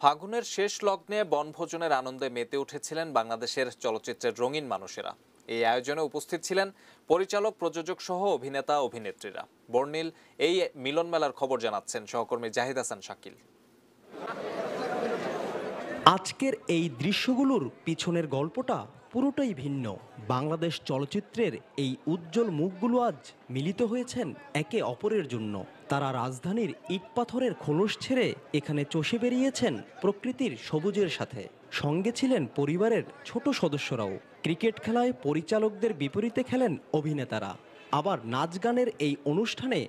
ফাগুনের শেষ লগ্নে বনভোজনের আনন্দে মেতে উঠেছিলেন বাংলাদেশের চলচ্চিত্রের রঙিন মানুষেরা। এই আয়োজনে উপস্থিত ছিলেন পরিচালক, প্রযোজক সহ অভিনেতা অভিনেত্রীরা। বর্ণিল এই মিলন মেলার খবর জানাচ্ছেন সহকর্মী জাহিদ হাসান শাকিল। আজকের এই দৃশ্যগুলোর পিছনের গল্পটা পুরোটাই ভিন্ন। বাংলাদেশ চলচ্চিত্রের এই উজ্জ্বল মুখগুলো আজ মিলিত হয়েছেন একে অপরের জন্য। তারা রাজধানীর ইটপাথরের খোলস ছেড়ে এখানে চষে বেরিয়েছেন প্রকৃতির সবুজের সাথে। সঙ্গে ছিলেন পরিবারের ছোট সদস্যরাও। ক্রিকেট খেলায় পরিচালকদের বিপরীতে খেলেন অভিনেতারা। আবার নাচ গানের এই অনুষ্ঠানে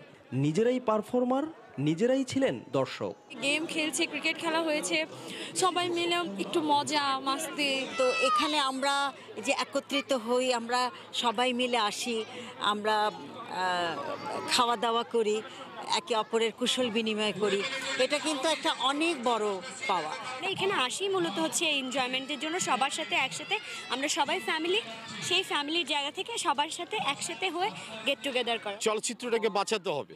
নিজেরাই পারফর্মার, নিজেরাই ছিলেন দর্শক। গেম খেলছে, ক্রিকেট খেলা হয়েছে, সবাই মিলে একটু মজা মাস্তি। তো এখানে আমরা যে একত্রিত হই, আমরা সবাই মিলে আসি, আমরা খাওয়া দাওয়া করি, একে অপরের কুশল বিনিময় করি, এটা কিন্তু একটা অনেক বড় পাওয়া। এখানে আসি মূলত হচ্ছে এনজয়মেন্টের জন্য, সবার সাথে একসাথে আমরা সবাই ফ্যামিলি, সেই ফ্যামিলির জায়গা থেকে সবার সাথে একসাথে হয়ে গেট টুগেদার করা। চলচ্চিত্রটাকে বাঁচাতে হবে,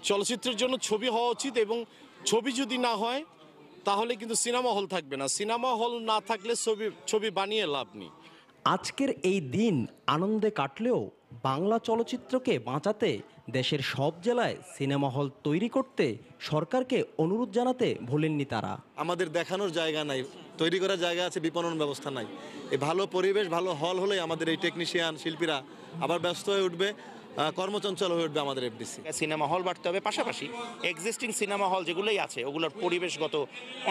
চলচ্চিত্রের জন্য ছবি হওয়া উচিত, এবং ছবি যদি না হয় তাহলে কিন্তু সিনেমা হল থাকবে না। সিনেমা হল না থাকলে ছবি বানিয়ে লাভ নেই। আজকের এই দিন আনন্দে কাটলেও বাংলা চলচ্চিত্রকে বাঁচাতে দেশের সব জেলায় সিনেমা হল তৈরি করতে সরকারকে অনুরোধ জানাতে ভোলেননি তারা। আমাদের দেখানোর জায়গা নাই, তৈরি করার জায়গা আছে, বিপণন ব্যবস্থা নাই। এই ভালো পরিবেশ, ভালো হল হলেই আমাদের এই টেকনিশিয়ান শিল্পীরা আবার ব্যস্ত হয়ে উঠবে, কর্মচঞ্চল হয়ে উঠবে আমাদের এফডিসি। সিনেমা হল বাড়তে হবে, পাশাপাশি এক্সিস্টিং সিনেমা হল যেগুলোই আছে ওগুলোর পরিবেশগত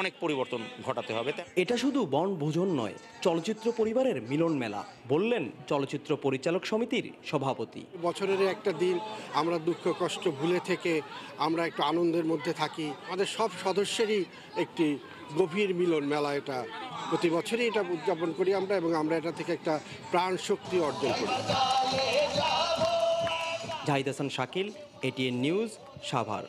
অনেক পরিবর্তন ঘটাতে হবে। এটা শুধু বনভোজন নয়, চলচ্চিত্র পরিবারের মিলন মেলা, বললেন চলচ্চিত্র পরিচালক সমিতির সভাপতি। বছরের একটা দিন আমরা দুঃখ কষ্ট ভুলে থেকে আমরা একটু আনন্দের মধ্যে থাকি। আমাদের সব সদস্যেরই একটি গভীর মিলন মেলা, এটা প্রতি বছরই এটা উদযাপন করি আমরা, এবং আমরা এটা থেকে একটা প্রাণ শক্তি অর্জন করি। Zahid Hasan Shakil, ATN news, Savar.